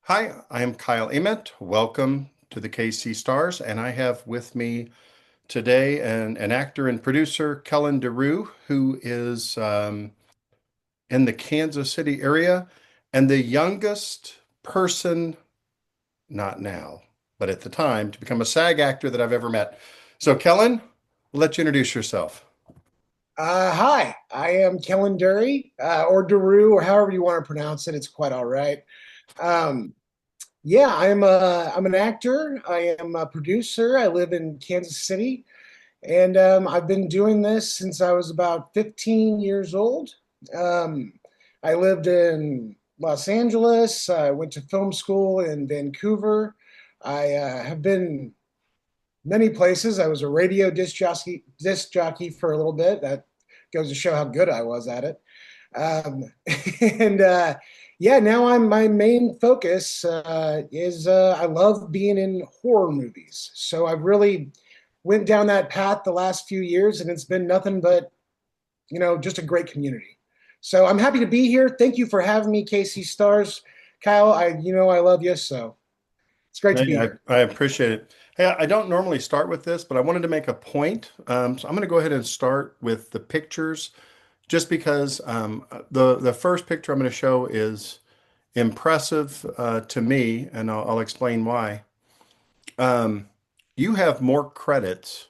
Hi, I am Kyle Emmett. Welcome to the KC Stars, and I have with me today an actor and producer, Kellen DeRuy, who is in the Kansas City area and the youngest person, not now, but at the time, to become a SAG actor that I've ever met. So, Kellen, I'll let you introduce yourself. Hi, I am Kellen DeRuy, or DeRuy, or however you want to pronounce it. It's quite all right. Um, yeah, I'm an actor. I am a producer. I live in Kansas City, and I've been doing this since I was about 15 years old. Um, I lived in Los Angeles. I went to film school in Vancouver. I have been many places. I was a radio disc jockey for a little bit. That goes to show how good I was at it. Um, and yeah, now my main focus is I love being in horror movies. So I've really went down that path the last few years, and it's been nothing but just a great community. So I'm happy to be here. Thank you for having me, KC Stars. Kyle, I love you, so it's great to Hey, be I, here. I appreciate it. Hey, I don't normally start with this, but I wanted to make a point. So I'm going to go ahead and start with the pictures, just because the first picture I'm going to show is impressive to me, and I'll explain why. Um, you have more credits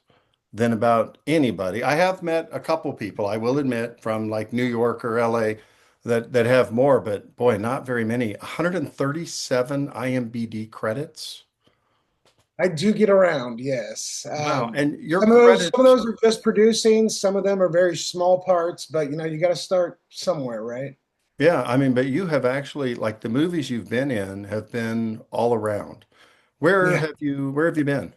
than about anybody. I have met a couple people, I will admit, from like New York or LA that have more, but boy, not very many. 137 IMDb credits. I do get around, yes. Wow. And your Some of those credits, are just producing. Some of them are very small parts, but you got to start somewhere, right? yeah, I mean, but you have actually, like the movies you've been in have been all around. Yeah. Where have you been?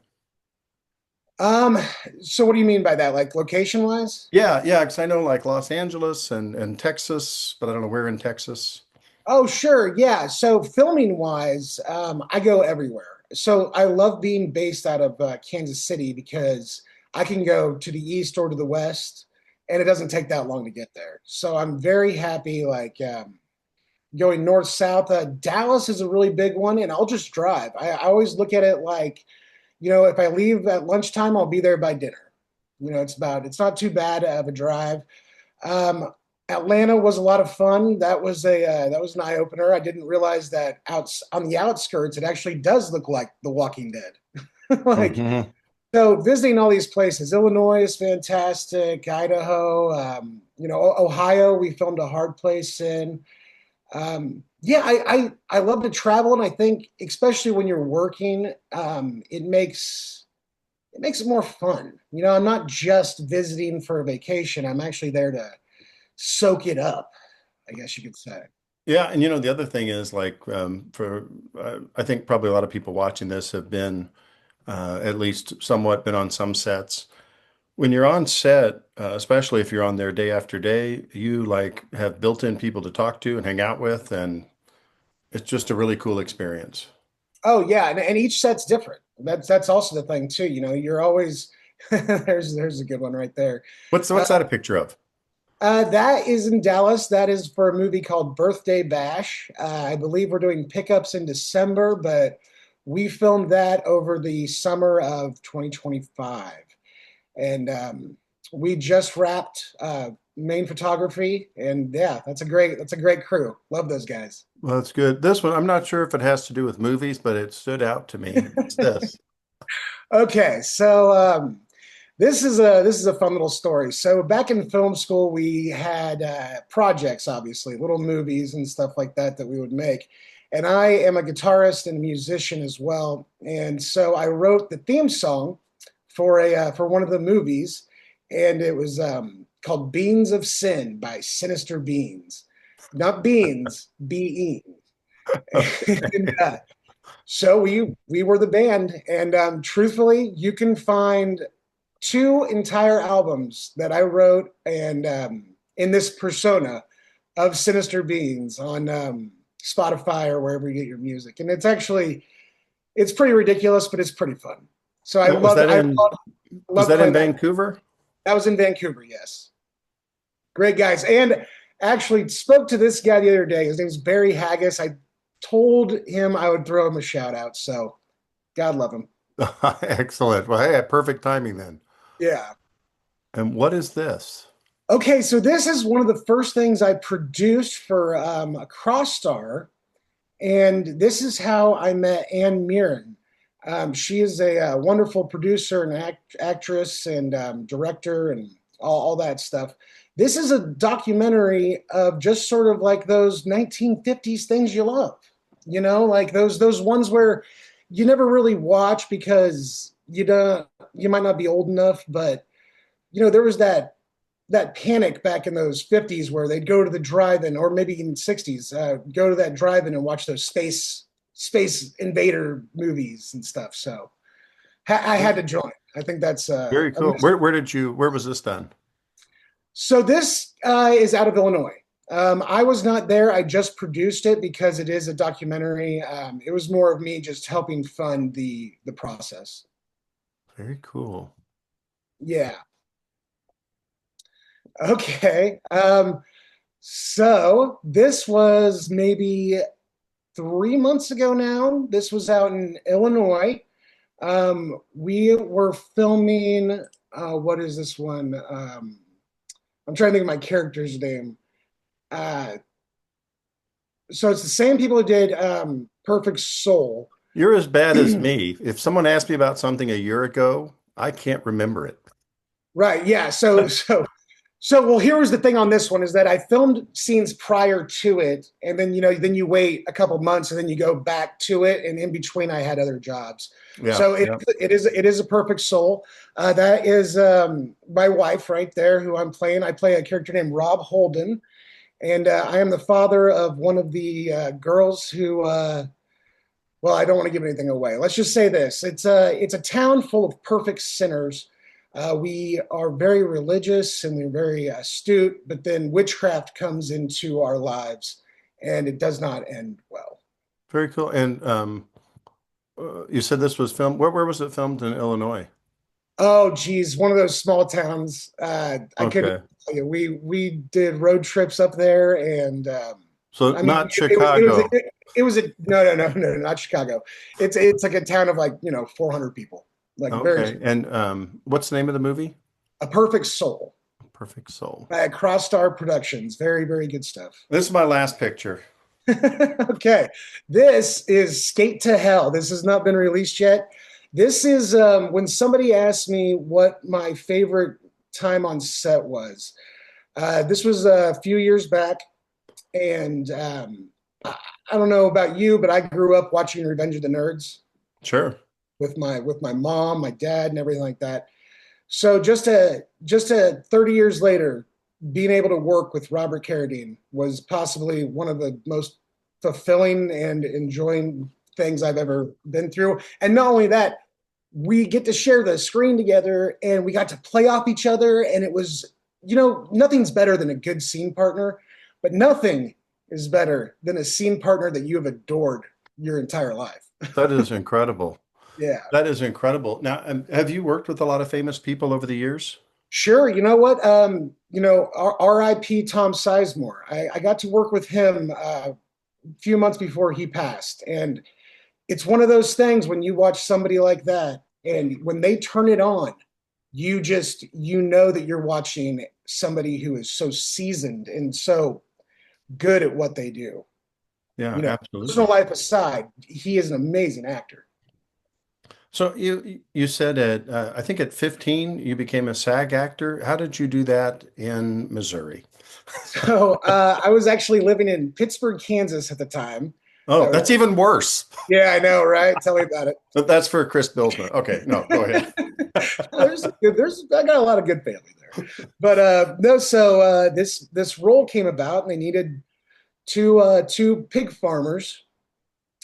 Um, so what do you mean by that? Like location wise? Yeah, yeah, because I know like Los Angeles and Texas, but I don't know where in Texas. Oh, sure. Yeah. So filming wise, I go everywhere. So I love being based out of Kansas City because I can go to the east or to the west, and it doesn't take that long to get there. So I'm very happy, like going north south. Dallas is a really big one, and I'll just drive. I always look at it like, if I leave at lunchtime, I'll be there by dinner. It's not too bad of a drive. Um, Atlanta was a lot of fun. That was an eye opener. I didn't realize that out on the outskirts, it actually does look like The Walking Dead. Like, Hmm. so visiting all these places, Illinois is fantastic. Idaho, Ohio, we filmed a hard place in. Yeah, I love to travel, and I think especially when you're working, it makes it more fun. I'm not just visiting for a vacation. I'm actually there to soak it up, I guess you could say. Yeah, and the other thing is like for I think probably a lot of people watching this have been at least somewhat been on some sets. When you're on set, especially if you're on there day after day, you like have built-in people to talk to and hang out with, and it's just a really cool experience. Oh yeah, and each set's different. That's also the thing too. You're always there's a good one right there. What's that a picture of? That is in Dallas. That is for a movie called Birthday Bash. I believe we're doing pickups in December, but we filmed that over the summer of 2025, and we just wrapped main photography. And yeah, that's a great crew. Love those guys. Well, that's good. This one, I'm not sure if it has to do with movies, but it stood out to me. It's this. Okay, so this is a fun little story. So back in film school, we had projects, obviously, little movies and stuff like that we would make. And I am a guitarist and a musician as well. And so I wrote the theme song for one of the movies, and it was called "Beans of Sin" by Sinister Beans, not beans, being. And, so we were the band, and truthfully, you can find two entire albums that I wrote and in this persona of Sinister Beings on Spotify or wherever you get your music, and it's pretty ridiculous, but it's pretty fun. So I Was love that I in love, was love that in playing that. Vancouver? That was in Vancouver, yes. Great guys, and actually spoke to this guy the other day. His name is Barry Haggis. I told him I would throw him a shout out. So God love him. Excellent. Well, hey, perfect timing then. Yeah. And what is this? Okay, so this is one of the first things I produced for a cross star, and this is how I met Anne Mirren. She is a wonderful producer and actress and director and all that stuff. This is a documentary of just sort of like those 1950s things you love, like those ones where you never really watch because you might not be old enough, but there was that panic back in those 50s where they'd go to the drive-in, or maybe even 60s, go to that drive-in and watch those space invader movies and stuff. So I had to join. I think that's Very cool. Where was this done? so this is out of Illinois. I was not there. I just produced it because it is a documentary. It was more of me just helping fund the process. Very cool. Yeah. Okay. So this was maybe 3 months ago now. This was out in Illinois. We were filming, what is this one? I'm trying to think of my character's name. Uh, so it's the same people who did Perfect Soul. You're as bad as me. If someone asked me about something a year ago, I can't remember it. Right. Yeah. So, well, here was the thing on this one is that I filmed scenes prior to it, and then then you wait a couple months, and then you go back to it, and in between, I had other jobs. Yeah, So yeah. it is a perfect soul. That is my wife right there, who I'm playing. I play a character named Rob Holden, and I am the father of one of the girls who. Well, I don't want to give anything away. Let's just say this: it's a town full of perfect sinners. We are very religious and we're very astute, but then witchcraft comes into our lives, and it does not end well. Very cool. And you said this was filmed. Where was it filmed in Illinois? Oh, geez, one of those small towns. I couldn't Okay. tell you. We did road trips up there, and So I mean, not it was Chicago. it was a no, not Chicago. It's like a town of like 400 people, like very Okay. And what's the name of the movie? a perfect soul. Perfect Soul. Cross Star Productions, very very good stuff. This is my last picture. Okay, this is Skate to Hell. This has not been released yet. This is when somebody asked me what my favorite time on set was. This was a few years back, and I don't know about you, but I grew up watching Revenge of the Nerds Sure. with my mom, my dad, and everything like that. So just a 30 years later, being able to work with Robert Carradine was possibly one of the most fulfilling and enjoying things I've ever been through. And not only that, we get to share the screen together and we got to play off each other. And it was, nothing's better than a good scene partner, but nothing is better than a scene partner that you have adored your entire life. That is incredible. Yeah. That is incredible. Now, have you worked with a lot of famous people over the years? Sure. You know what? RIP Tom Sizemore. I got to work with him a few months before he passed. And it's one of those things when you watch somebody like that and when they turn it on, you know that you're watching somebody who is so seasoned and so good at what they do. Yeah, Personal absolutely. life aside, he is an amazing actor. So you said I think at 15 you became a SAG actor. How did you do that in Missouri? So I was actually living in Pittsburgh, Kansas at the time. Oh, that's even worse. Yeah, I know, right? Tell me about it. But that's for Chris Bilsma. Okay, no, go ahead. I got a lot of good family there, but no. So this role came about, and they needed two pig farmers,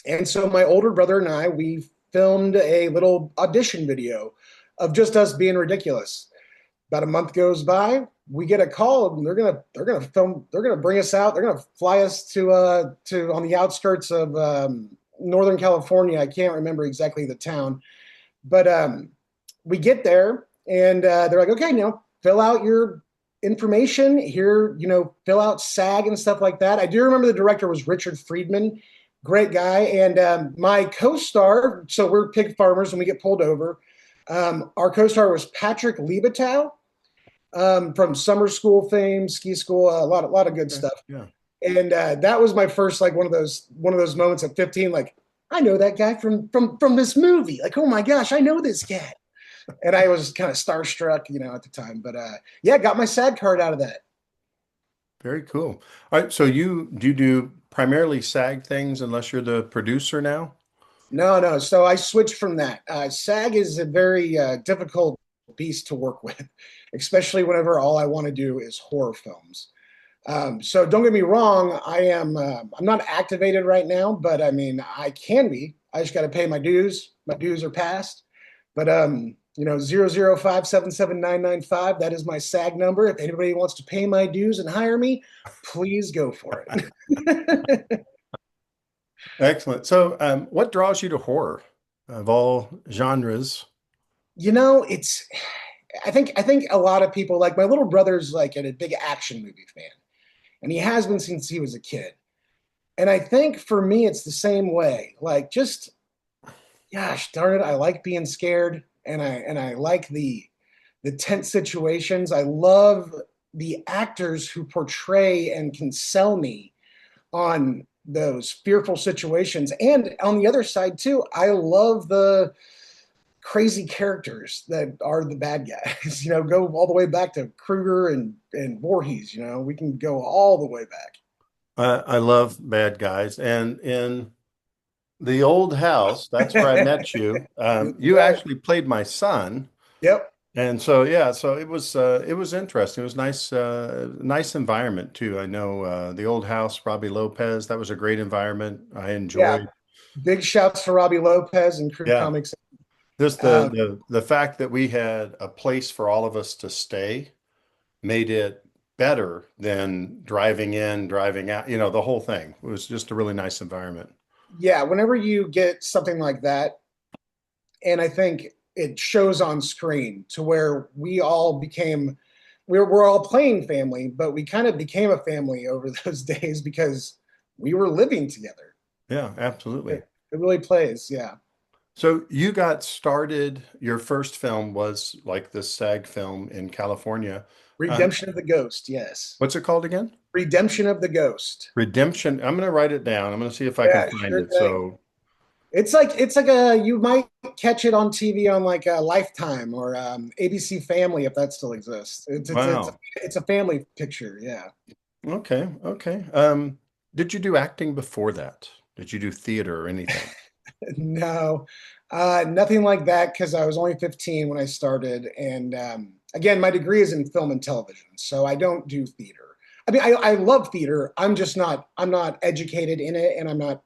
and so my older brother and we filmed a little audition video of just us being ridiculous. About a month goes by, we get a call, and they're gonna bring us out. They're gonna fly us to on the outskirts of Northern California. I can't remember exactly the town, but we get there, and they're like, okay, now fill out your information here. Fill out SAG and stuff like that. I do remember the director was Richard Friedman, Great guy. And my co-star, so we're pig farmers when we get pulled over. Our co-star was Patrick Liebetow from summer school fame, ski school, a lot of good Okay. stuff. Yeah. And that was my first like one of those moments at 15, like I know that guy from this movie. Like, oh my gosh, I know this guy. And I was kind of starstruck, at the time. But yeah, got my SAG card out of that. Very cool. All right. So you do primarily SAG things unless you're the producer now? No, no. So I switched from that. SAG is a very difficult beast to work with, especially whenever all I want to do is horror films. So don't get me wrong, I'm not activated right now, but I mean I can be. I just got to pay my dues. My dues are passed. But 005779995, that is my SAG number. If anybody wants to pay my dues and hire me, please go for it. Excellent. So, what draws you to horror of all genres? It's I think a lot of people, like my little brother's like a big action movie fan, and he has been since he was a kid. And I think for me, it's the same way. Like, just gosh darn it, I like being scared, and I like the tense situations. I love the actors who portray and can sell me on those fearful situations. And on the other side too, I love the crazy characters that are the bad guys. Go all the way back to Kruger and Voorhees. We can go all the way back. I love bad guys, and in the old house, that's where I met you. You Right. actually played my son, Yep. and so yeah, so it was interesting. It was nice, nice environment too. I know the old house, Robbie Lopez. That was a great environment. I Yeah. enjoyed. Big shouts to Robbie Lopez and Crew Yeah, Comics. just Um, the fact that we had a place for all of us to stay made it better than driving in, driving out. The whole thing. It was just a really nice environment. yeah, whenever you get something like that, and I think it shows on screen to where we're all playing family, but we kind of became a family over those days because we were living together. Yeah, absolutely. It really plays, yeah. So you got started, your first film was like this SAG film in California. Um, Redemption of the Ghost, yes. what's it called again? Redemption of the Ghost. Redemption. I'm going to write it down. I'm going to see if I can Yeah, find sure it. thing. So, It's like a you might catch it on TV on like a Lifetime or ABC Family if that still exists. wow. It's a family picture, yeah. Okay. Okay. Did you do acting before that? Did you do theater or anything? No, nothing like that because I was only 15 when I started. And again, my degree is in film and television, so I don't do theater. I mean, I love theater. I'm not educated in it, and I'm not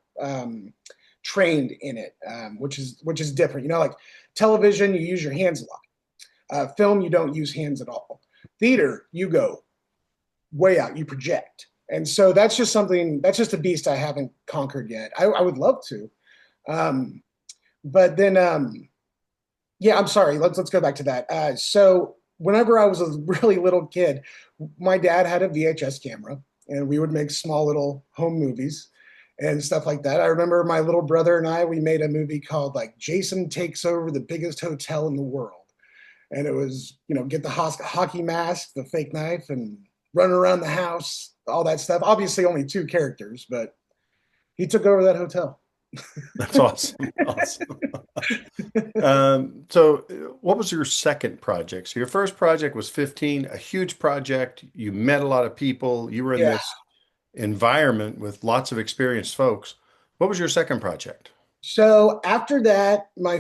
trained in it, which is different. Like television, you use your hands a lot. Film, you don't use hands at all. Theater, you go way out, you project. And so that's just a beast I haven't conquered yet. I would love to. Um, but then, yeah, I'm sorry. Let's go back to that. So whenever I was a really little kid, my dad had a VHS camera, and we would make small little home movies and stuff like that. I remember my little brother and we made a movie called like Jason Takes Over the Biggest Hotel in the World. And it was, get the hockey mask, the fake knife, and running around the house, all that stuff. Obviously, only two characters, but he took over that hotel. That's awesome. Awesome. So what was your second project? So your first project was 15, a huge project. You met a lot of people. You were in Yeah. this environment with lots of experienced folks. What was your second project? So after that, my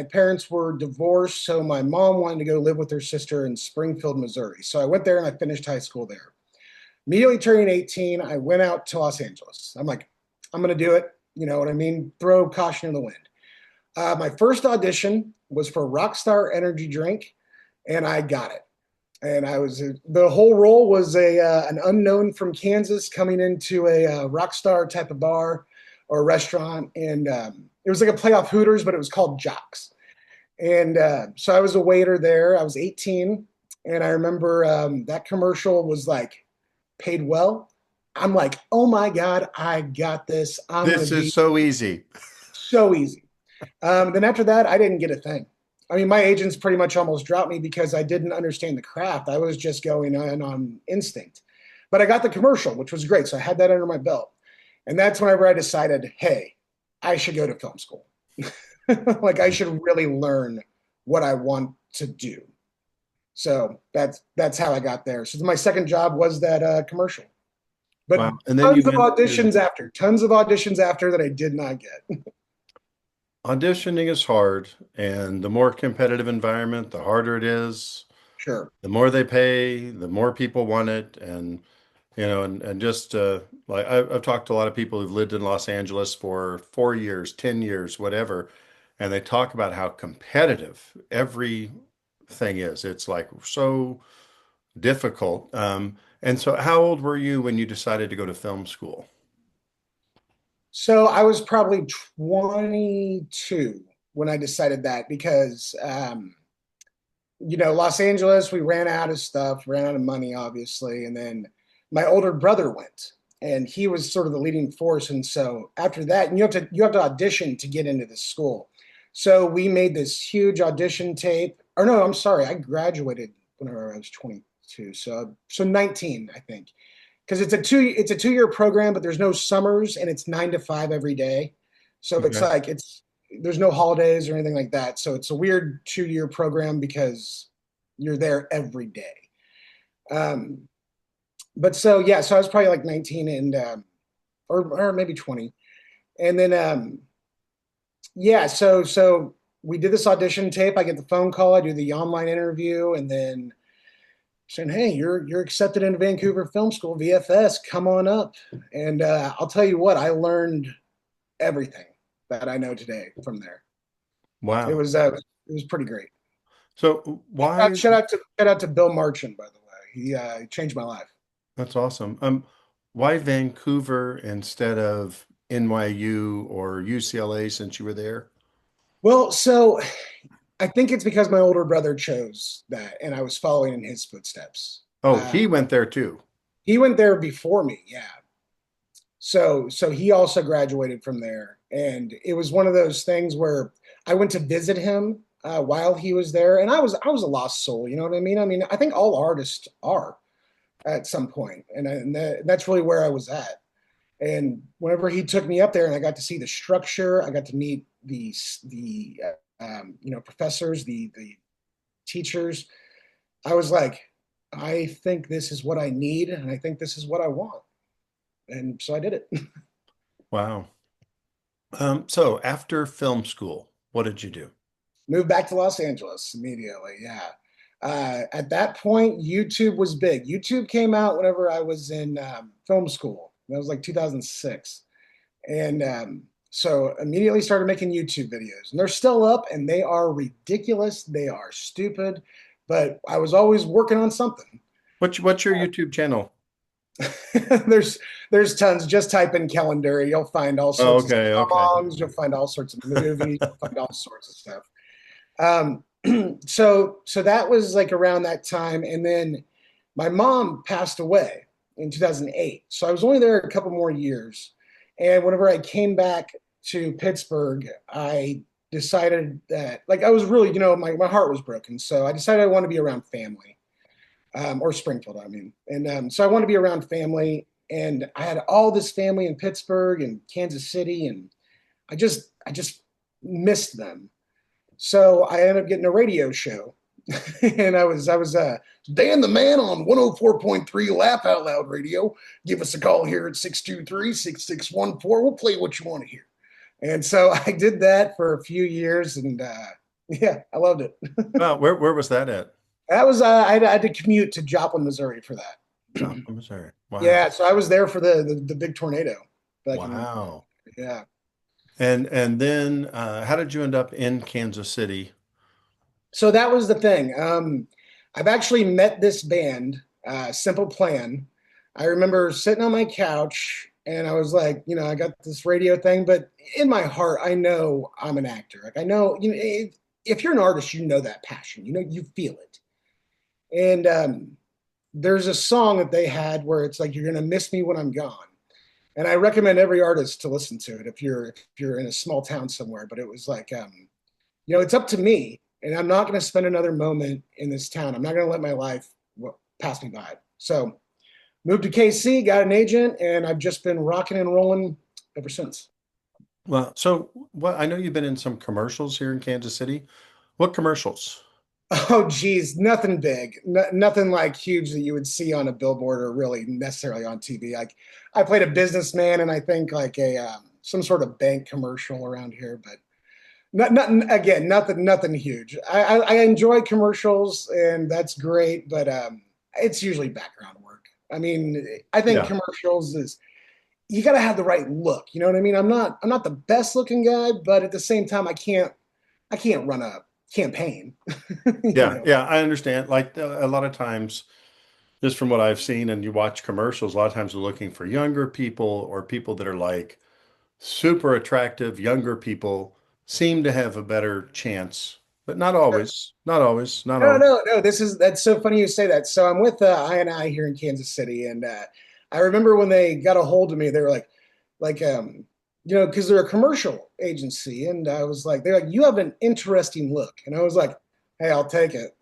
parents were divorced. So my mom wanted to go live with her sister in Springfield, Missouri. So I went there and I finished high school there. Immediately turning 18, I went out to Los Angeles. I'm like, I'm going to do it. You know what I mean? Throw caution in the wind. My first audition was for Rockstar Energy Drink, and I got it. And the whole role was an unknown from Kansas coming into a Rockstar type of bar or restaurant, and it was like a playoff Hooters, but it was called Jocks. And so I was a waiter there. I was 18, and I remember that commercial was like paid well. I'm like, oh my God, I got this. I'm going to This is be so easy. so easy. Then after that, I didn't get a thing. I mean, my agents pretty much almost dropped me because I didn't understand the craft. I was just going on instinct. But I got the commercial, which was great. So I had that under my belt. And that's whenever I decided, hey, I should go to film school. Like I should really learn what I want to do. So that's how I got there. So my second job was that commercial. But Wow. And then you went to tons of auditions after that I did not get. auditioning is hard, and the more competitive environment, the harder it is. Sure. The more they pay, the more people want it. And, and just like I've talked to a lot of people who've lived in Los Angeles for 4 years, 10 years, whatever, and they talk about how competitive everything is. It's like so difficult. And so, how old were you when you decided to go to film school? So I was probably 22 when I decided that because Los Angeles, we ran out of stuff, ran out of money, obviously. And then my older brother went and he was sort of the leading force. And so after that, and you have to audition to get into this school. So we made this huge audition tape. Or no, I'm sorry, I graduated whenever I was 22. So 19, I think. Because it's a 2-year program, but there's no summers and it's 9 to 5 every day. So it's Okay. like there's no holidays or anything like that. So it's a weird 2-year program because you're there every day. Um, but so yeah, so I was probably like 19 and or maybe 20. And then yeah, so we did this audition tape. I get the phone call, I do the online interview, and then saying, "Hey, you're accepted into Vancouver Film School, VFS. Come on up." And I'll tell you what, I learned everything that I know today from there. It Wow. was uh, it was pretty great. So why? Shout out to Bill Marchand, by the way. He changed my life. That's awesome. Why Vancouver instead of NYU or UCLA since you were there? Well, so I think it's because my older brother chose that, and I was following in his footsteps. Oh, he went there too. He went there before me, yeah. So he also graduated from there, and it was one of those things where I went to visit him while he was there, and I was a lost soul. You know what I mean? I mean, I think all artists are at some point, and that's really where I was at. And whenever he took me up there, and I got to see the structure, I got to meet the professors, the teachers. I was like, I think this is what I need, and I think this is what I want, and so I did it. Wow. So after film school, what did you do? Moved back to Los Angeles immediately. Yeah. At that point, YouTube was big. YouTube came out whenever I was in film school. That was like 2006. And so immediately started making YouTube videos. And they're still up and they are ridiculous. They are stupid. But I was always working on something. What's your YouTube channel? there's there's tons. Just type in Kellen DeRuy. You'll find all Oh, sorts of okay, okay. songs. You'll find all sorts of movies. You'll find all sorts of stuff. Um, so that was like around that time, and then my mom passed away in 2008. So I was only there a couple more years, and whenever I came back to Pittsburgh, I decided that like I was really my heart was broken, so I decided I want to be around family, or Springfield, I mean, and so I want to be around family, and I had all this family in Pittsburgh and Kansas City, and I just missed them. So I ended up getting a radio show, and I was Dan the Man on 104.3 Laugh Out Loud Radio. Give us a call here at 623-6614. We'll play what you want to hear. And so I did that for a few years, and yeah, I loved it. Well, where was that at? That was I had to commute to Joplin, Missouri for that. Joplin, Missouri. Wow. Yeah, so I was there for the big tornado back in Wow. yeah. And then how did you end up in Kansas City? So that was the thing. I've actually met this band, Simple Plan. I remember sitting on my couch and I was like, I got this radio thing, but in my heart, I know I'm an actor. Like I know, if you're an artist, you know that passion. You feel it. And there's a song that they had where it's like, you're gonna miss me when I'm gone. And I recommend every artist to listen to it if you're in a small town somewhere. But it was like, it's up to me, and I'm not going to spend another moment in this town. I'm not going to let my life pass me by. So moved to KC, got an agent, and I've just been rocking and rolling ever since. Well, so what I know you've been in some commercials here in Kansas City. What commercials? Oh, geez, nothing big, nothing like huge that you would see on a billboard or really necessarily on TV. Like I played a businessman, and I think like a some sort of bank commercial around here, but nothing again, nothing huge. I enjoy commercials, and that's great, but it's usually background work. I mean, I think Yeah. commercials is you got to have the right look. You know what I mean? I'm not the best looking guy, but at the same time, I can't run a campaign. you Yeah, know. yeah, I understand. Like a lot of times, just from what I've seen, and you watch commercials, a lot of times they're looking for younger people or people that are like super attractive. Younger people seem to have a better chance, but not always. Not always. Not No, always. no, no. That's so funny you say that. So I'm with I here in Kansas City, and I remember when they got a hold of me, they were like, because they're a commercial agency, and I was like, they're like, you have an interesting look, and I was like, hey, I'll take it.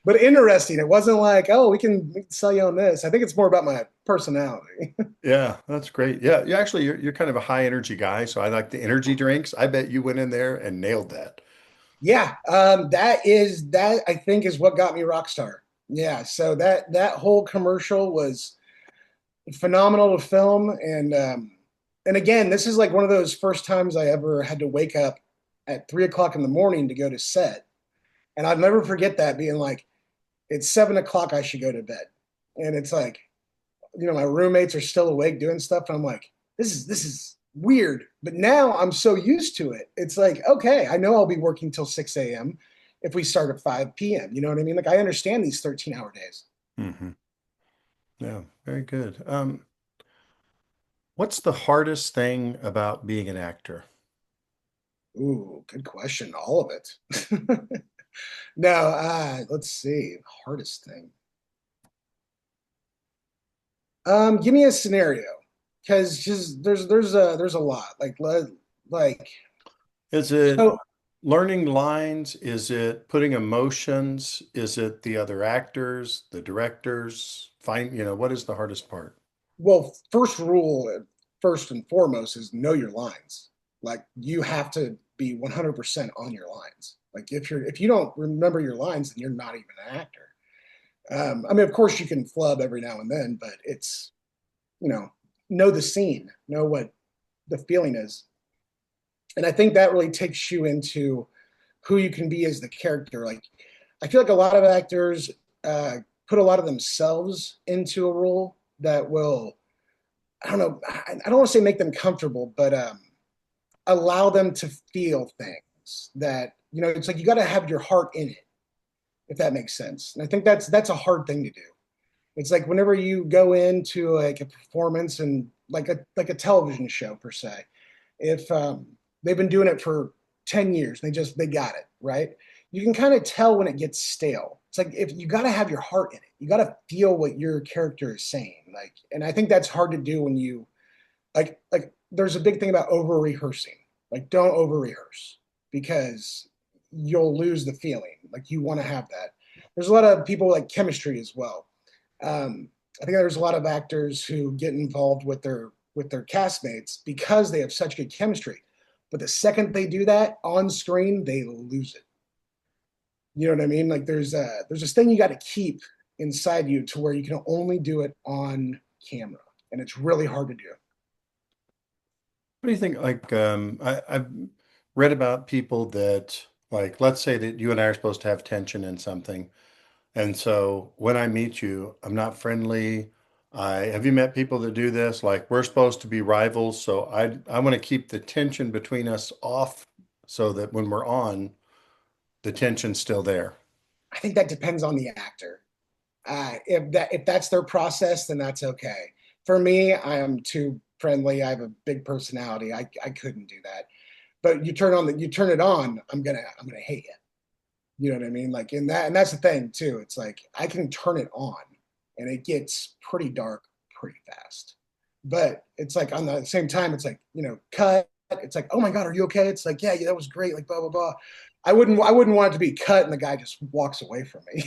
But interesting. It wasn't like, oh, we can sell you on this. I think it's more about my personality. Yeah, that's great. Yeah, you actually you're kind of a high energy guy, so I like the energy drinks. I bet you went in there and nailed that. Yeah, that I think is what got me rock star. Yeah, so that whole commercial was phenomenal to film, and again, this is like one of those first times I ever had to wake up at 3 o'clock in the morning to go to set, and I'll never forget that being like, it's 7 o'clock, I should go to bed, and it's like, my roommates are still awake doing stuff, and I'm like, this is weird, but now I'm so used to it. It's like, okay, I know I'll be working till 6 a.m. if we start at 5 p.m. You know what I mean? Like I understand these 13-hour days. Hmm. Yeah, very good. What's the hardest thing about being an actor? Ooh, good question. All of it. No, let's see. Hardest thing. Give me a scenario, because just there's a lot. Like Is it so. learning lines? Is it putting emotions? Is it the other actors, the directors? What is the hardest part? Well, first rule, first and foremost, is know your lines. Like you have to be 100% on your lines. Like if you don't remember your lines, then you're not even an actor. I mean, of course, you can flub every now and then, but it's you know know the scene, know what the feeling is, and I think that really takes you into who you can be as the character. Like I feel like a lot of actors uh, put a lot of themselves into a role that will, I don't know, I don't want to say make them comfortable, but allow them to feel things that, it's like you got to have your heart in it, if that makes sense. And I think that's a hard thing to do. It's like whenever you go into like a performance and like a television show per se, if they've been doing it for 10 years, they got it, right? You can kind of tell when it gets stale. It's like if you got to have your heart in it, you got to feel what your character is saying. Like, and I think that's hard to do when you like there's a big thing about over rehearsing. Like don't over rehearse because you'll lose the feeling. Like you want to have that. There's a lot of people like chemistry as well. I think there's a lot of actors who get involved with their castmates because they have such good chemistry. But the second they do that on screen, they lose it. You know what I mean? Like there's this thing you got to keep inside you to where you can only do it on camera, and it's really hard to do. What do you think? Like, I've read about people that, like, let's say that you and I are supposed to have tension in something. And so when I meet you, I'm not friendly. Have you met people that do this? Like, we're supposed to be rivals. So I want to keep the tension between us off so that when we're on, the tension's still there. I think that depends on the actor. If that's their process, then that's okay. For me, I am too friendly. I have a big personality. I couldn't do that. But you turn it on, I'm gonna hate you. You know what I mean? Like in that, and that's the thing too. It's like I can turn it on and it gets pretty dark pretty fast. But it's like on the same time, it's like, cut. It's like, oh my God, are you okay? It's like, yeah, yeah, that was great. Like blah, blah, blah. I wouldn't want it to be cut and the guy just walks away from me.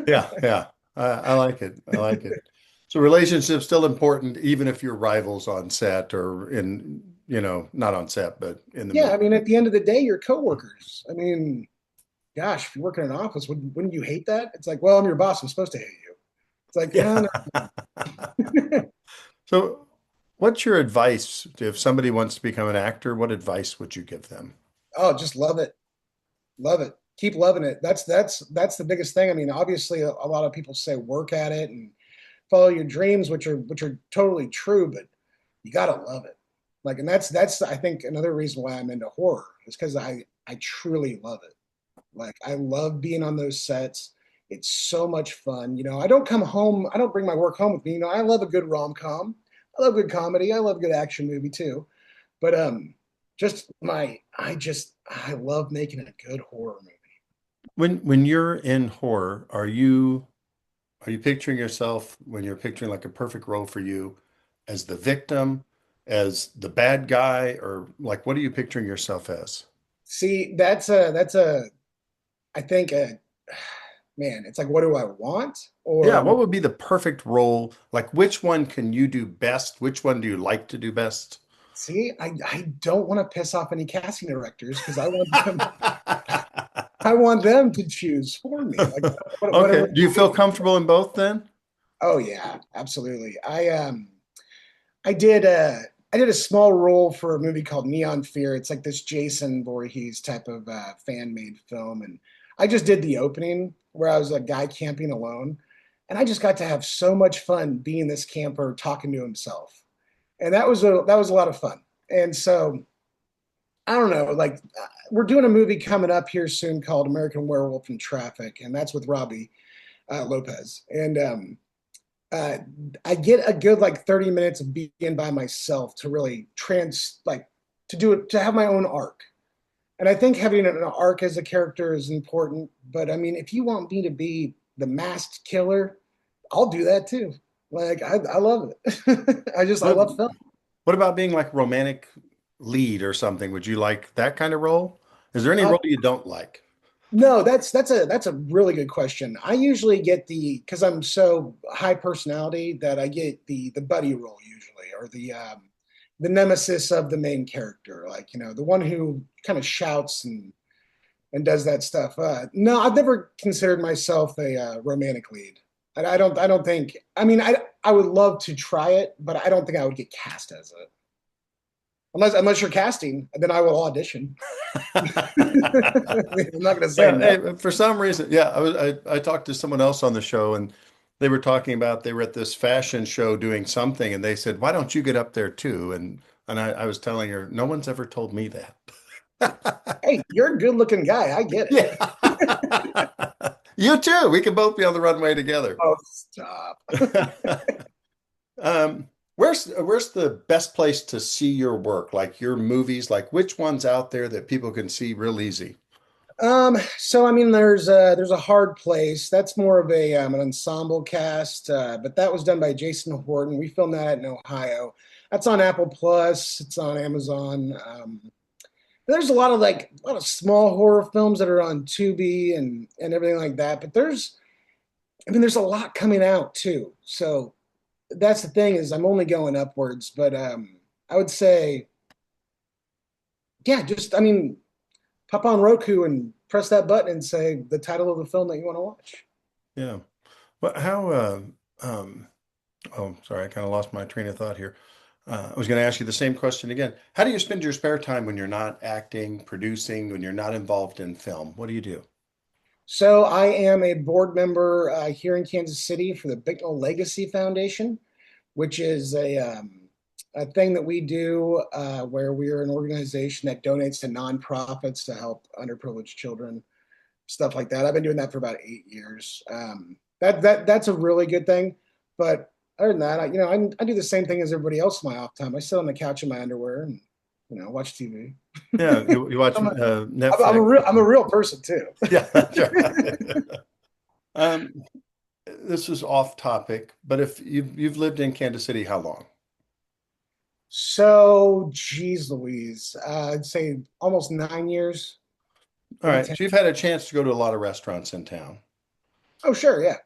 Yeah, yeah. I like it. I like it. So relationships still important, even if you're rivals on set or in, not on set, but in the Yeah, I movie. mean, at the end of the day, you're coworkers. I mean, gosh, if you work in an office, wouldn't you hate that? It's like, well, I'm your boss. I'm supposed to hate you. It's like, Yeah. no, no. So what's your advice if somebody wants to become an actor? What advice would you give them? Oh, just love it. Love it. Keep loving it. That's the biggest thing. I mean, obviously, a lot of people say work at it and follow your dreams, which are totally true, but you gotta love it. Like, and that's I think another reason why I'm into horror is because I truly love it. Like, I love being on those sets. It's so much fun. I don't come home. I don't bring my work home with me. I love a good rom-com. I love good comedy. I love a good action movie too. But I love making a good horror movie. When you're in horror, are you picturing yourself when you're picturing like a perfect role for you as the victim, as the bad guy, or like what are you picturing yourself as? See, that's a I think man, it's like what do I want? Yeah, Or what would be the perfect role? Like which one can you do best? Which one do you like to do best? see, I don't want to piss off any casting directors because I want them to choose for me. Like Okay. whatever. Do you feel comfortable in both then? Oh yeah, absolutely. I did a small role for a movie called Neon Fear. It's like this Jason Voorhees type of fan made film, and I just did the opening where I was a guy camping alone, and I just got to have so much fun being this camper talking to himself, and that was a lot of fun. And so I don't know, like we're doing a movie coming up here soon called American Werewolf in Traffic, and that's with Robbie Lopez, and uh, I get a good like 30 minutes of being by myself to really to do it to have my own arc. And I think having an arc as a character is important. But I mean, if you want me to be the masked killer, I'll do that too. Like I love it. I What love film. what about being like romantic lead or something? Would you like that kind of role? Is there any Uh, role you don't like? no, that's a really good question. I usually get because I'm so high personality that I get the buddy role usually, or the nemesis of the main character, like the one who kind of shouts and does that stuff. No, I've never considered myself a romantic lead. I don't think. I mean, I would love to try it, but I don't think I would get cast as it. Unless you're casting, then I will audition. I'm not going to say Yeah, no. hey, for some reason, yeah, I talked to someone else on the show and they were talking about they were at this fashion show doing something and they said, "Why don't you get up there too?" And I was telling her, "No one's ever told me that." Hey, you're a good looking guy. I get it. Yeah. You too. We can both be on the runway together. Oh, stop. Where's the best place to see your work, like your movies? Like which one's out there that people can see real easy? So I mean, there's a hard place. That's more of an ensemble cast, but that was done by Jason Horton. We filmed that in Ohio. That's on Apple Plus. It's on Amazon. There's a lot of small horror films that are on Tubi and everything like that. But there's a lot coming out too. So that's the thing is I'm only going upwards. But I would say, yeah, just I mean, pop on Roku and press that button and say the title of the film that you want to watch. Yeah. But how um oh, sorry, I kind of lost my train of thought here. I was going to ask you the same question again. How do you spend your spare time when you're not acting, producing, when you're not involved in film? What do you do? So I am a board member here in Kansas City for the Bicknell Legacy Foundation, which is a thing that we do where we're an organization that donates to nonprofits to help underprivileged children, stuff like that. I've been doing that for about 8 years. That's a really good thing. But other than that, I do the same thing as everybody else in my off time. I sit on the couch in my underwear and watch TV. Yeah, you watch I'm Netflix. I'm a real person too. Yeah, that's right. Um, this is off topic, but if you've lived in Kansas City, how long? So, geez, Louise, I'd say almost 9 years, All maybe right, 10. so you've had a chance to go to a lot of restaurants in town. Oh, sure, yeah.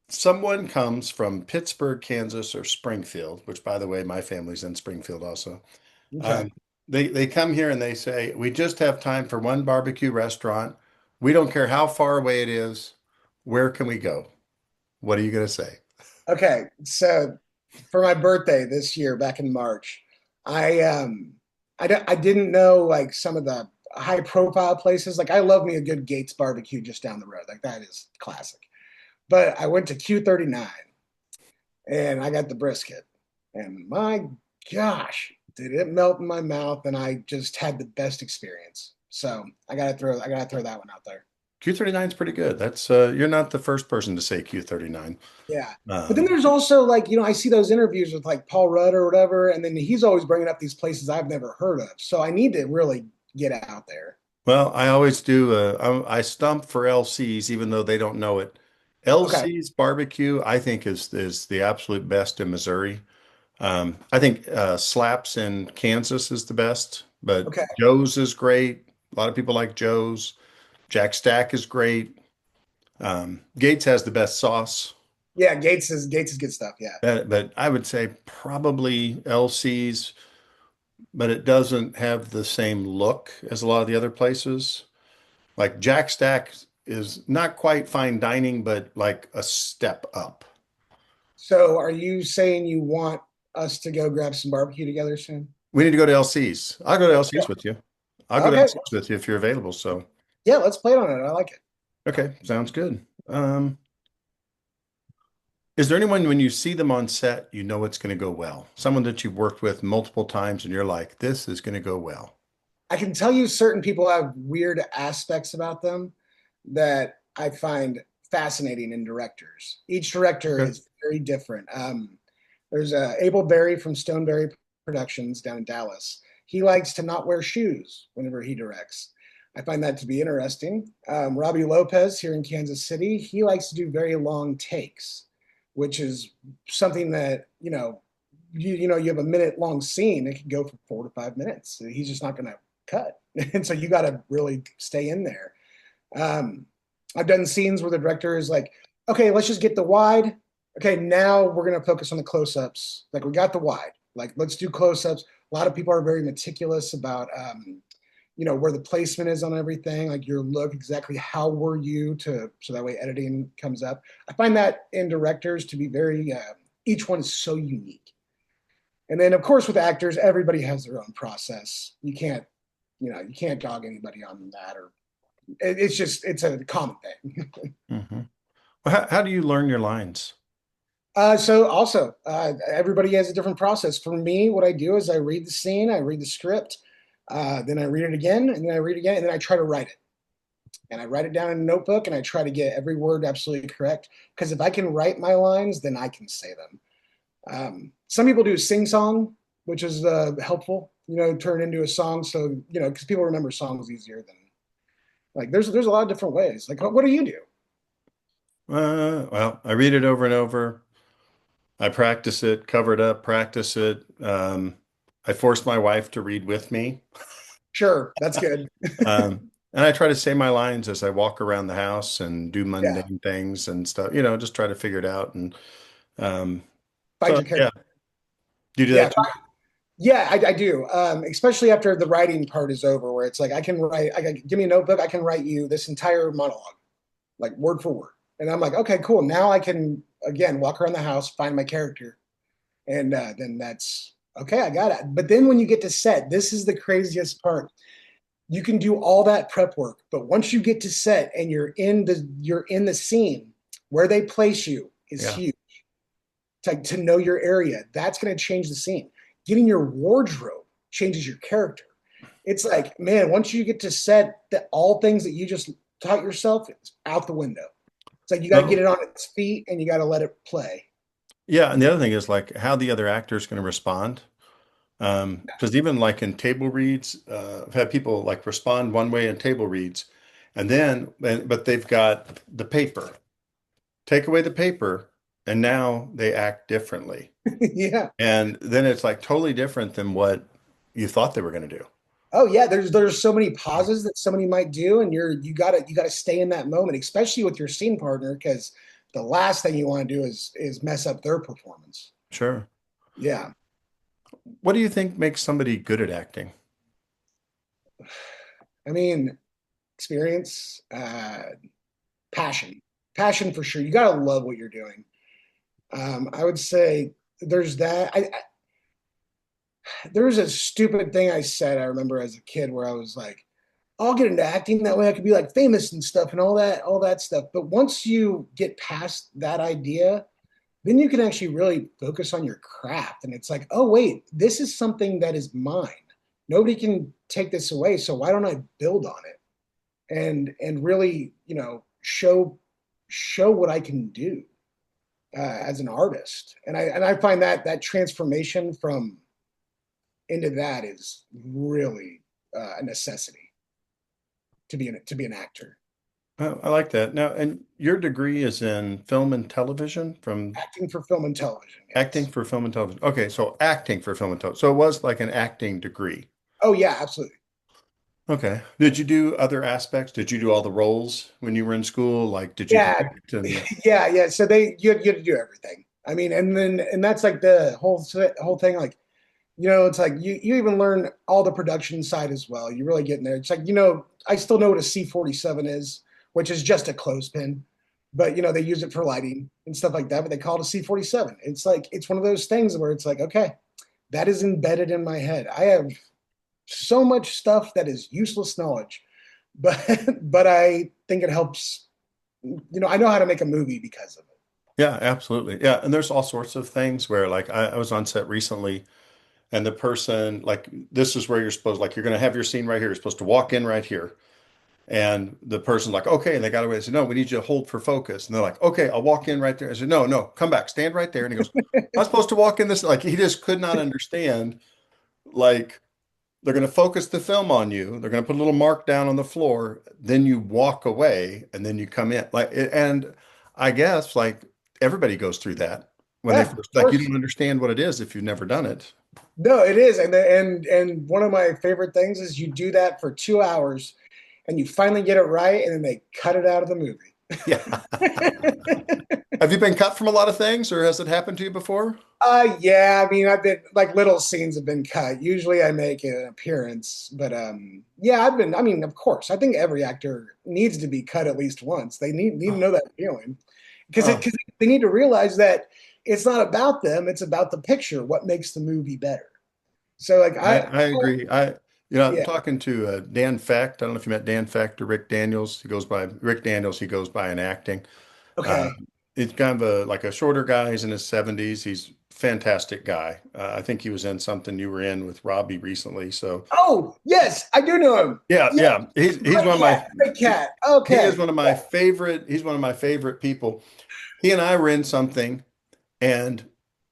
Someone comes from Pittsburgh, Kansas, or Springfield, which, by the way, my family's in Springfield also. Okay. Um, they come here and they say, "We just have time for one barbecue restaurant. We don't care how far away it is. Where can we go?" What are you going to say? Okay. So, for my birthday this year, back in March, I I didn't know like some of the high profile places. Like I love me a good Gates barbecue just down the road. Like that is classic. But I went to Q39 and I got the brisket. And my gosh, did it melt in my mouth and I just had the best experience. So I gotta throw that one out there. Q39 is pretty good. That's you're not the first person to say Q39. Yeah. But then Um, there's also like, I see those interviews with like Paul Rudd or whatever, and then he's always bringing up these places I've never heard of. So I need to really get out there. well, I always do. I stump for LC's, even though they don't know it. Okay. LC's barbecue, I think, is the absolute best in Missouri. I think Slaps in Kansas is the best, but Okay. Joe's is great. A lot of people like Joe's. Jack Stack is great. Gates has the best sauce, Yeah, Gates is good stuff. Yeah. but I would say probably LC's, but it doesn't have the same look as a lot of the other places. Like Jack Stack is not quite fine dining, but like a step up. So are you saying you want us to go grab some barbecue together soon? We need to go to LC's. I'll go to Let's LC's with you. I'll go. go to Okay. LC's with you if you're available. So, Yeah, let's play it on it. I like it. okay, sounds good. Is there anyone when you see them on set, you know it's going to go well? Someone that you've worked with multiple times and you're like, this is going to go well. I can tell you certain people have weird aspects about them that I find fascinating in directors. Each director Okay. is very different. There's Abel Berry from Stoneberry Productions down in Dallas. He likes to not wear shoes whenever he directs. I find that to be interesting. Robbie Lopez here in Kansas City, he likes to do very long takes, which is something that, you have a minute long scene, it can go for 4 to 5 minutes. He's just not going to cut. And so you got to really stay in there. Um, I've done scenes where the director is like, okay, let's just get the wide. Okay, now we're going to focus on the close ups. Like, we got the wide. Like, let's do close ups. A lot of people are very meticulous about, where the placement is on everything, like your look, exactly how were you so that way editing comes up. I find that in directors to be very, each one is so unique. And then, of course, with actors, everybody has their own process. You can't dog anybody on that, or it's a common thing. Hmm. Well, how do you learn your lines? So also, everybody has a different process. For me, what I do is I read the scene, I read the script, then I read it again, and then I read it again, and then I try to write it. And I write it down in a notebook, and I try to get every word absolutely correct. Because if I can write my lines, then I can say them. Some people do sing song, which is helpful, turn into a song. So, because people remember songs easier than like there's a lot of different ways. Like, what do you do? Well, I read it over and over. I practice it, cover it up, practice it. I force my wife to read with me. Sure, that's good. And I try to say my lines as I walk around the house and do Yeah, mundane things and stuff, just try to figure it out. And um, find so, your character. yeah, do you do Yeah, that too? yeah, I do. Especially after the writing part is over, where it's like I can write. Give me a notebook. I can write you this entire monologue, like word for word. And I'm like, okay, cool. Now I can again walk around the house, find my character, and then that's okay. I got it. But then when you get to set, this is the craziest part. You can do all that prep work, but once you get to set and you're in the scene, where they place you is Yeah. huge. To know your area, that's going to change the scene. Getting your wardrobe changes your character. It's like, man, once you get to set, that all things that you just taught yourself is out the window. It's like you got to get Well, it on its feet and you got to let it play. yeah. And the other thing is like how the other actor is going to respond. Because even like in table reads, I've had people like respond one way in table reads, and then, but they've got the paper. Take away the paper, and now they act differently. Yeah. And then it's like totally different than what you thought they were going to do. Oh yeah, there's so many pauses that somebody might do, and you gotta stay in that moment, especially with your scene partner, because the last thing you want to do is mess up their performance. Sure. Yeah. What do you think makes somebody good at acting? I mean, experience, passion, passion for sure. You gotta love what you're doing. I would say there's that. There was a stupid thing I said I remember as a kid where I was like, I'll get into acting that way I could be like famous and stuff and all that stuff. But once you get past that idea, then you can actually really focus on your craft. And it's like, oh wait, this is something that is mine. Nobody can take this away. So why don't I build on it and really, show what I can do as an artist. And I find that transformation from into that is really a necessity to be an actor. Oh, I like that. Now, and your degree is in film and television from Acting for film and television, acting yes. for film and television. Okay, so acting for film and television. So it was like an acting degree. Oh yeah, absolutely. Okay. Did you do other aspects? Did you do all the roles when you were in school? Like, did you Yeah, direct and yeah. So you had to do everything. I mean, and that's like the whole thing. Like, it's like you even learn all the production side as well. You really get in there. It's like, I still know what a C-47 is, which is just a clothespin, but they use it for lighting and stuff like that. But they call it a C-47. It's like it's one of those things where it's like, okay, that is embedded in my head. I have so much stuff that is useless knowledge, but but I think it helps. I know how to make a movie because of it. yeah, absolutely. Yeah. And there's all sorts of things where like I was on set recently and the person like this is where you're supposed like you're gonna have your scene right here. You're supposed to walk in right here. And the person's like, okay, and they got away. I said, no, we need you to hold for focus. And they're like, okay, I'll walk in right there. I said, no, no, come back, stand right there. And he goes, I'm supposed to walk in this. Like he just could not understand. Like they're going to focus the film on you. They're going to put a little mark down on the floor. Then you walk away, and then you come in. And I guess like everybody goes through that when they Yeah, first of like you course. don't understand what it is if you've never done it. No, it is, and one of my favorite things is you do that for 2 hours, and you finally get it right, and then they cut it out of the movie. Yeah. Have you been cut from a lot of things, or has it happened to you before? Yeah, I mean, I've been like little scenes have been cut. Usually, I make an appearance, but yeah, I've been. I mean, of course, I think every actor needs to be cut at least once. They need to know that feeling Oh, because they need to realize that it's not about them; it's about the picture. What makes the movie better? So, like, I agree. I'm yeah, talking to Dan Fecht. I don't know if you met Dan Fecht or Rick Daniels. He goes by Rick Daniels. He goes by in acting. Uh, okay. he's kind of like a shorter guy. He's in his 70s. He's a fantastic guy. I think he was in something you were in with Robbie recently. So Oh, yes, I do know him. yeah, Yeah, yeah. He's great one of cat, my great cat. he is Okay. one of my favorite. He's one of my favorite people. He and I were in something, and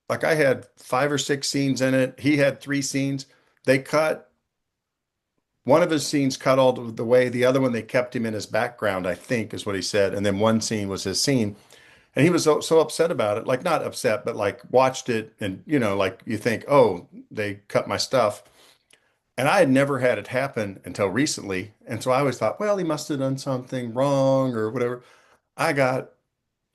like I had 5 or 6 scenes in it. He had 3 scenes. They cut. One of his scenes cut all the way. The other one, they kept him in his background, I think is what he said. And then one scene was his scene. And he was so upset about it. Like, not upset, but like watched it. And, like you think, oh, they cut my stuff. And I had never had it happen until recently. And so I always thought, well, he must have done something wrong or whatever. I got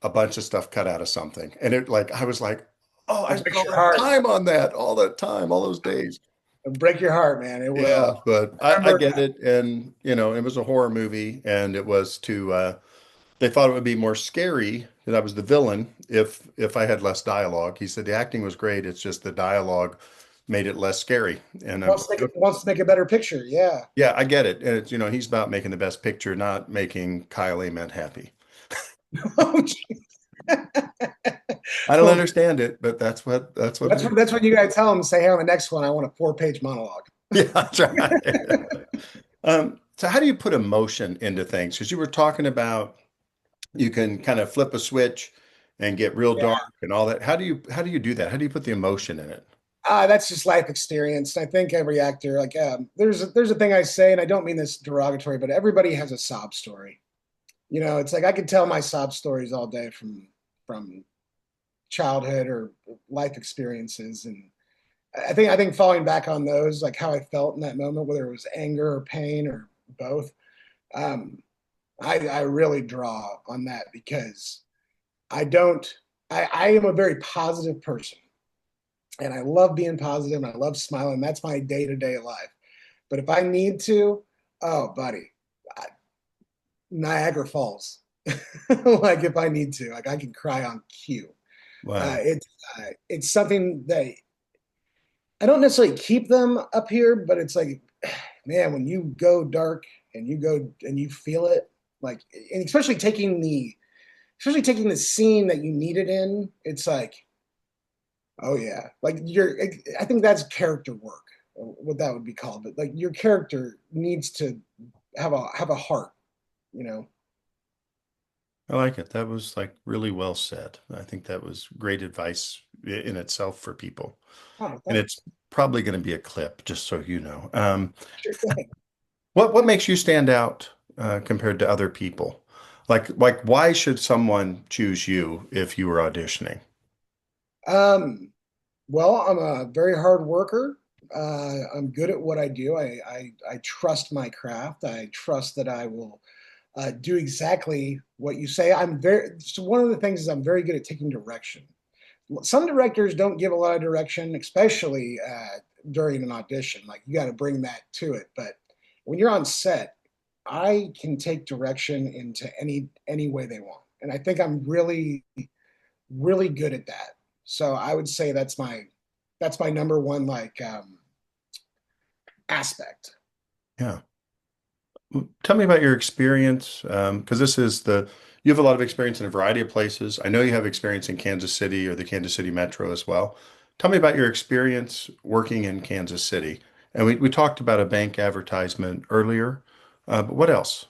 a bunch of stuff cut out of something. And I was like, oh, I It spent breaks all your that heart. time on that, all that time, all those days. It'll break your heart, man. It will. Yeah, but I I remember. get it. And, it was a horror movie and it was they thought it would be more scary that I was the villain if I had less dialogue. He said the acting was great. It's just the dialogue made it less scary. And I'm like, Wants to make a better picture. Yeah. yeah, I get it. And it's, he's about making the best picture, not making Kyle Ament happy. Oh, gee. I don't Well, understand it, but that's what it that's is. what you gotta tell him. Say, hey, on the next one, I want a 4-page monologue. Yeah, that's right. So how do you put emotion into things? Because you were talking about you can kind of flip a switch and get real Yeah. dark and all that. How do you do that? How do you put the emotion in it? That's just life experience. I think every actor, like, there's a thing I say, and I don't mean this derogatory, but everybody has a sob story. It's like I could tell my sob stories all day from childhood or life experiences, and I think falling back on those, like how I felt in that moment, whether it was anger or pain or both, um, I really draw on that because I don't. I am a very positive person, and I love being positive, and I love smiling. That's my day to day life. But if I need to, oh, buddy, I, Niagara Falls. Like if I need to, like I can cry on cue. Wow. It's something that I don't necessarily keep them up here, but it's like, man, when you go dark and you go and you feel it, like, and especially taking the scene that you need it in, it's like, oh yeah, like I think that's character work, what that would be called, but like your character needs to have a heart, you know. I like it. That was like really well said. I think that was great advice in itself for people. Oh, And it's thanks. probably going to be a clip, just so you know. Sure thing. What makes you stand out compared to other people? Like why should someone choose you if you were auditioning? Um, well, I'm a very hard worker. I'm good at what I do. I trust my craft. I trust that I will do exactly what you say. So one of the things is I'm very good at taking direction. Some directors don't give a lot of direction, especially during an audition. Like you got to bring that to it. But when you're on set, I can take direction into any way they want, and I think I'm really good at that. So I would say that's my number one like aspect. Yeah. Tell me about your experience, because you have a lot of experience in a variety of places. I know you have experience in Kansas City or the Kansas City Metro as well. Tell me about your experience working in Kansas City. And we talked about a bank advertisement earlier, but what else?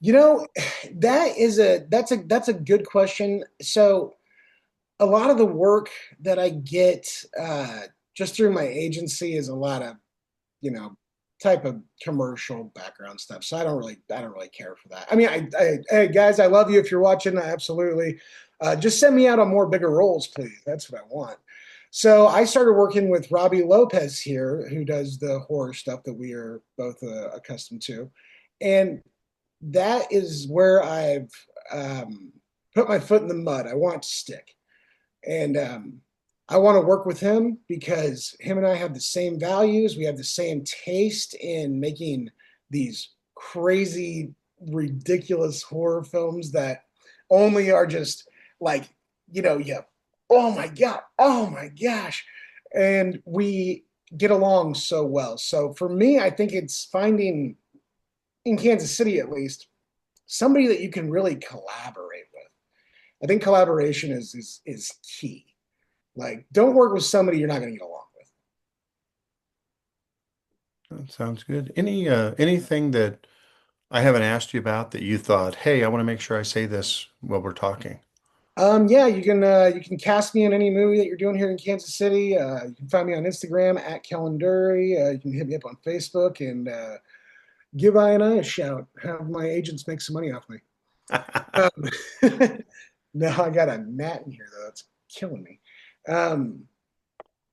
You know, that's a good question. So a lot of the work that I get just through my agency is a lot of you know type of commercial background stuff. So I don't really care for that. I mean, hey guys, I love you if you're watching. Absolutely, just send me out on more bigger roles, please. That's what I want. So I started working with Robbie Lopez here, who does the horror stuff that we are both accustomed to, and that is where I've put my foot in the mud. I want to stick. And I want to work with him because him and I have the same values. We have the same taste in making these crazy, ridiculous horror films that only are just like, yeah, oh my God, oh my gosh. And we get along so well. So for me, I think it's finding, in Kansas City at least, somebody that you can really collaborate with. I think collaboration is key. Like, don't work with somebody you're not going to get along with. That sounds good. Anything that I haven't asked you about that you thought, hey, I want to make sure I say this while we're talking? Yeah, you can cast me in any movie that you're doing here in Kansas City. You can find me on Instagram at Kellen DeRuy. You can hit me up on Facebook and give I and I a shout. Have my agents make some money off me. Um, no, I got a gnat in here though. It's killing me. Um,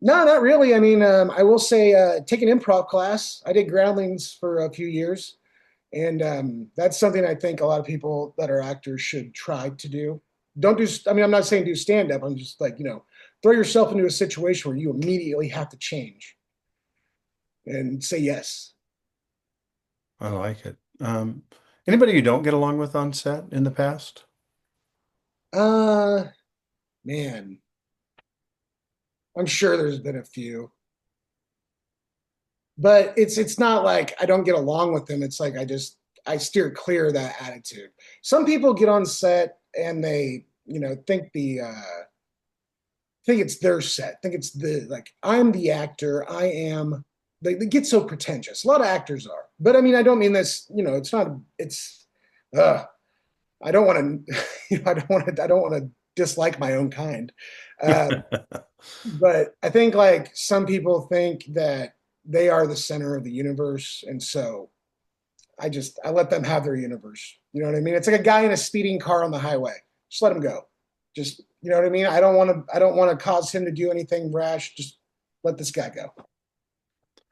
no, not really. I mean, I will say, take an improv class. I did groundlings for a few years, and that's something I think a lot of people that are actors should try to do. Don't do. I mean, I'm not saying do stand up. I'm just like throw yourself into a situation where you immediately have to change and say yes. I like it. Anybody you don't get along with on set in the past? Uh, Man, I'm sure there's been a few, but it's not like I don't get along with them. It's like I steer clear of that attitude. Some people get on set and they think it's their set, think it's the like I'm the actor, I am. They get so pretentious. A lot of actors are, but I mean I don't mean this. It's not. It's. Uh, I don't want to. I don't want to dislike my own kind. Um, But I think like some people think that they are the center of the universe, and so I let them have their universe. You know what I mean? It's like a guy in a speeding car on the highway. Just let him go. Just you know what I mean? I don't want to cause him to do anything rash. Just let this guy go.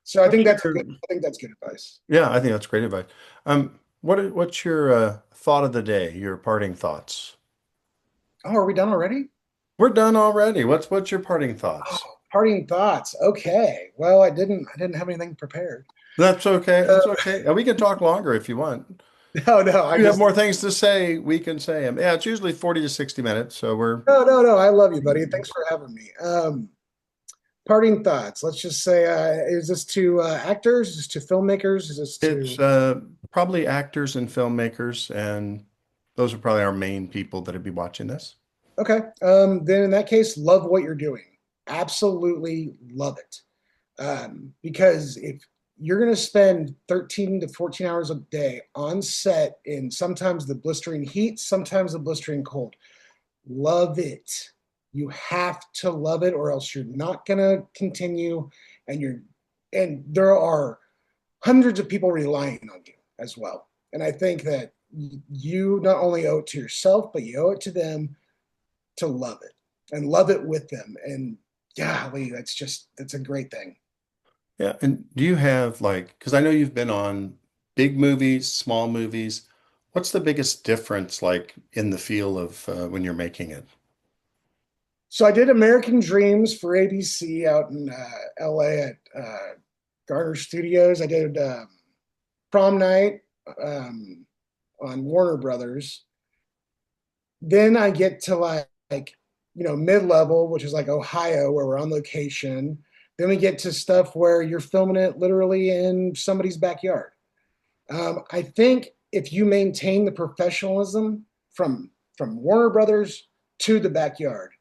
So What's your, I think that's good advice. yeah, I think that's great advice. What's your thought of the day, your parting thoughts? Oh, are we done already? We're done already. What's your parting Oh, thoughts? parting thoughts. Okay. Well, I didn't have anything prepared. That's okay. Uh, That's okay. We can talk longer if you want. no, I You have just more things to say, we can say them. Yeah, it's usually 40 to 60 minutes, so we're no. I love you, buddy. Thanks for having me. Parting thoughts. Let's just say, is this to actors? Is this to filmmakers? Is this it's to probably actors and filmmakers, and those are probably our main people that would be watching this. okay? Then in that case, love what you're doing. Absolutely love it. Because if you're going to spend 13 to 14 hours a day on set in sometimes the blistering heat, sometimes the blistering cold, love it. You have to love it, or else you're not going to continue. And and there are hundreds of people relying on you as well. And I think that you not only owe it to yourself, but you owe it to them to love it and love it with them. And golly, that's a great thing. Yeah, and do you have like, because I know you've been on big movies, small movies. What's the biggest difference like in the feel of when you're making it? So I did American Dreams for ABC out in LA at Garner Studios. I did Prom Night on Warner Brothers. Then I get to mid level, which is like Ohio, where we're on location. Then we get to stuff where you're filming it literally in somebody's backyard. I think if you maintain the professionalism from Warner Brothers to the backyard,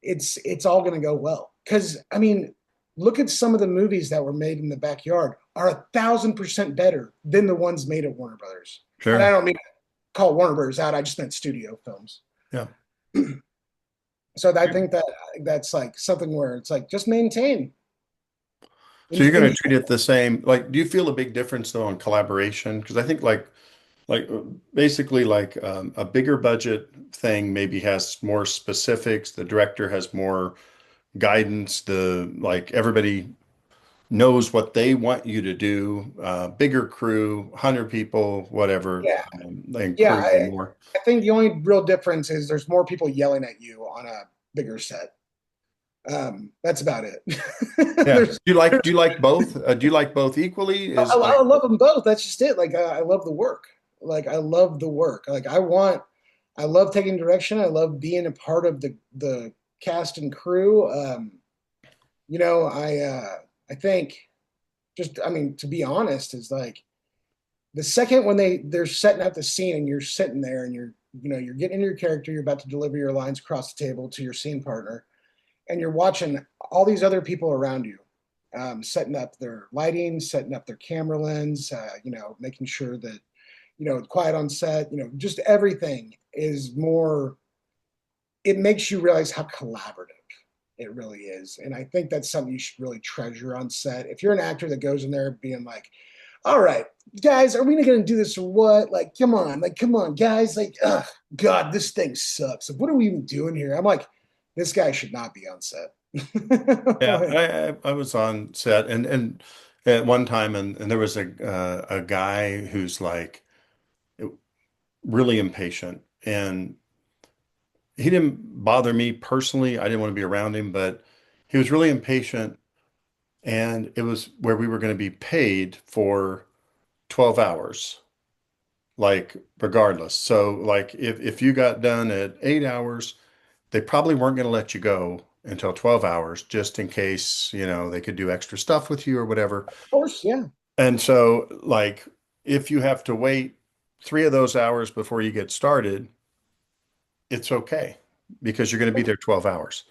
it's all going to go well. Because I mean, look at some of the movies that were made in the backyard are 1,000% better than the ones made at Warner Brothers. And I Sure. don't mean to call Warner Brothers out. I just meant studio films. Yeah. So I think that that's like something where it's like just maintain. So you're going to And treat it the same. Like, do you feel a big difference though on collaboration? Because I think like basically like a bigger budget thing maybe has more specifics. The director has more guidance. The like everybody knows what they want you to do. Bigger crew, 100 people, whatever. yeah, They yeah. encourage you more. I think the only real difference is there's more people yelling at you on a bigger set. That's about it. Yeah. there's, Do you like both? Do you like both equally? Is I like love them both. That's just it. Like I love the work. Like I love the work. I love taking direction. I love being a part of the cast and crew. You know, I think just I mean to be honest is like the second when they're setting up the scene and you're sitting there and you're getting into your character, you're about to deliver your lines across the table to your scene partner, and you're watching all these other people around you, setting up their lighting, setting up their camera lens, making sure that quiet on set, just everything is more. It makes you realize how collaborative it really is, and I think that's something you should really treasure on set. If you're an actor that goes in there being like, all right, guys, are we going to do this or what? Like, come on, guys. Like, ugh, God, this thing sucks. Like, what are we even doing here? I'm like, this guy should not be on set. yeah, Like, I was on set and at one time and there was a guy who's like really impatient and he didn't bother me personally. I didn't want to be around him, but he was really impatient and it was where we were going to be paid for 12 hours, like regardless. So like if you got done at 8 hours, they probably weren't going to let you go until 12 hours just in case, they could do extra stuff with you or whatever. of course, yeah. And so like if you have to wait 3 of those hours before you get started, it's okay because you're going to be there 12 hours.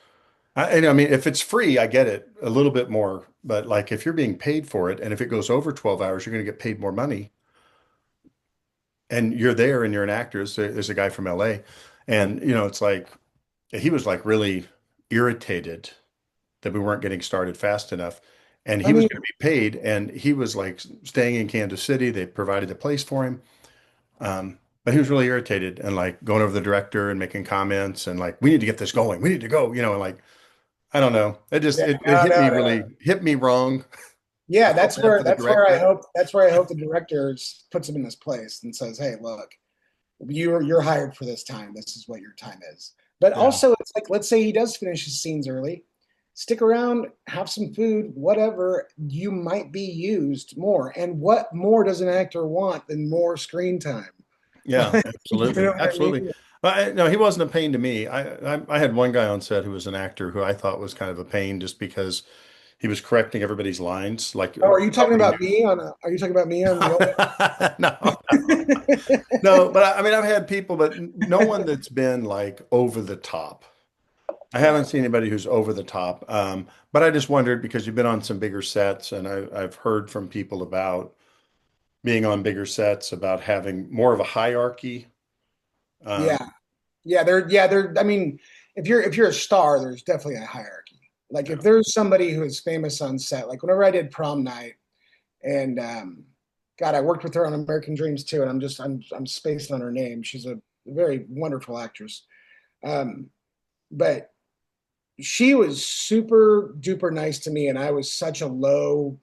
And I mean, if it's free, I get it a little bit more. But like if you're being paid for it, and if it goes over 12 hours, you're going to get paid more money. And you're there and you're an actor. So there's a guy from LA. And, it's like he was like really irritated that we weren't getting started fast enough. And I he was mean, going to be paid, and he was like staying in Kansas City. They provided a place for him. But he was really irritated and like going over the director and making comments and like, we need to get this going. We need to go, and like, I don't know. yeah, It hit me no. really hit me wrong. I Yeah, felt bad for the director. that's where I hope the director puts him in his place and says, "Hey, look, you're hired for this time. This is what your time is." But Yeah. also, it's like, let's say he does finish his scenes early, stick around, have some food, whatever. You might be used more. And what more does an actor want than more screen time? Yeah, You absolutely. know what I Absolutely. mean? No, he wasn't a pain to me. I had one guy on set who was an actor who I thought was kind of a pain just because he was correcting everybody's lines like Oh, are you talking nobody about knew. me are you talking about me on the old No, one? no, but I mean, I've had people, but no one that's been like over the top. I haven't Yeah. seen anybody who's over the top. But I just wondered because you've been on some bigger sets, and I've heard from people about being on bigger sets, about having more of a hierarchy. Um, Yeah. There I mean, if you're a star, there's definitely a hierarchy. Like if there's somebody who is famous on set, like whenever I did prom night and God, I worked with her on American Dreams too, and I'm spacing on her name. She's a very wonderful actress. Um, but she was super duper nice to me, and I was such a low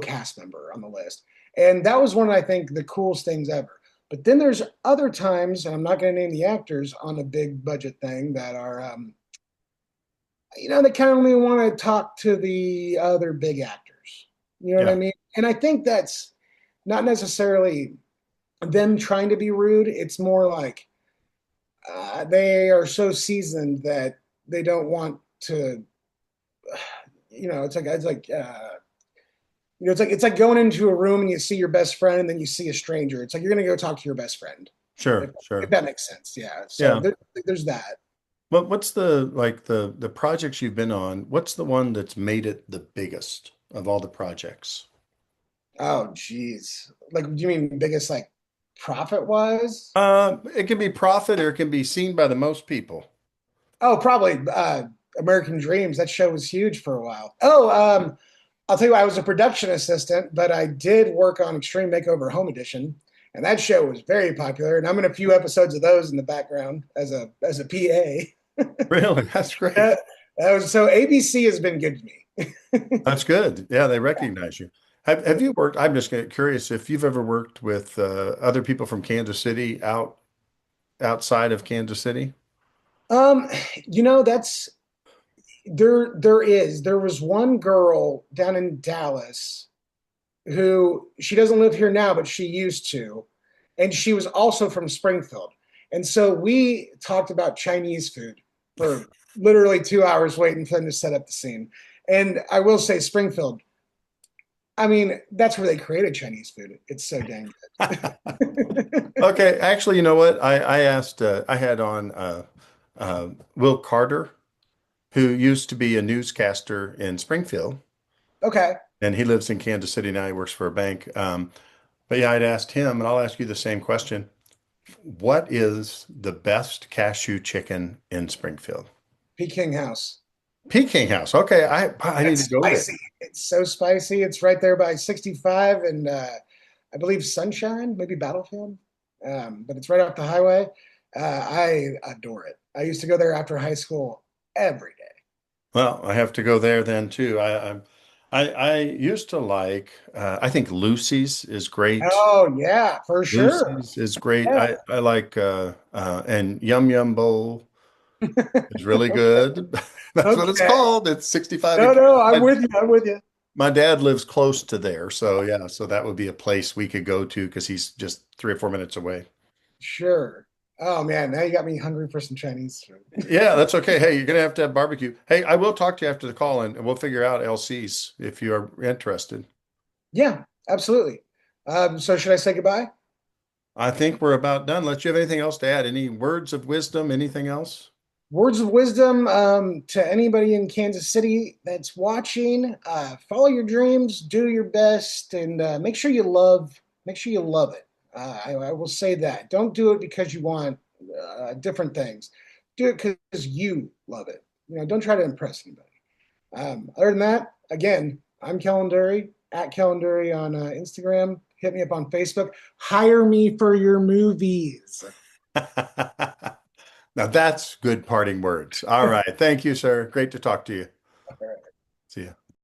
cast member on the list. And that was one of, I think, the coolest things ever. But then there's other times, and I'm not going to name the actors on a big budget thing that are, they kind of only want to talk to the other big actors. You know what I yeah, mean? And I think that's not necessarily them trying to be rude. It's more like they are so seasoned that they don't want to. It's like going into a room and you see your best friend and then you see a stranger. It's like you're gonna go talk to your best friend. If, sure, if sure. that makes sense. Yeah. So Yeah. there's that. What's the projects you've been on? What's the one that's made it the biggest of all the projects? Oh geez. Like do you mean biggest like profit wise? It can be profit or it can be seen by the most people. Oh, probably American Dreams. That show was huge for a while. I'll tell you what, I was a production assistant, but I did work on Extreme Makeover Home Edition, and that show was very popular. And I'm in a few episodes of those in the background as a PA. Really? That's great. That, that was so ABC has been good to me. That's good. Yeah, they recognize you. Have you worked? I'm just curious if you've ever worked with other people from Kansas City outside of Kansas City. um, that's there was one girl down in Dallas who she doesn't live here now, but she used to, and she was also from Springfield. And so we talked about Chinese food for literally 2 hours waiting for them to set up the scene. And I will say, Springfield, I mean, that's where they created Chinese food. It's so dang good. Okay, actually, you know what? I asked I had on Will Carter, who used to be a newscaster in Springfield, Okay. and he lives in Kansas City now. He works for a bank. But yeah, I'd asked him, and I'll ask you the same question. What is the best cashew chicken in Springfield? Peking House. Peking House. Okay, I need That's to go there. spicy. It's so spicy. It's right there by 65 and I believe Sunshine, maybe Battlefield. But it's right off the highway. I adore it. I used to go there after high school every day. Well, I have to go there then too. I used to like. I think Lucy's is great. Oh yeah, for sure. Lucy's is great. Yeah. I like and Yum Yum Bowl is really good. That's what it's Okay. called. It's 65 No, and no, I'm my, with you. I'm with you. my dad lives close to there. So yeah, so that would be a place we could go to because he's just 3 or 4 minutes away. Sure. Oh man, now you got me hungry for some Chinese food. Yeah, that's okay. Hey, you're gonna have to have barbecue. Hey, I will talk to you after the call and we'll figure out LCs if you are interested. Yeah, absolutely. So should I say goodbye? I think we're about done. Unless you have anything else to add. Any words of wisdom? Anything else? Words of wisdom to anybody in Kansas City that's watching: follow your dreams, do your best, and make sure you love it. I will say that. Don't do it because you want different things. Do it because you love it. Don't try to impress anybody. Other than that, again, I'm Kellen DeRuy, at Kellen DeRuy on Instagram. Hit me up on Facebook. Hire me for your movies. Now that's good parting words. All right. Thank you, sir. Great to talk to you. See you.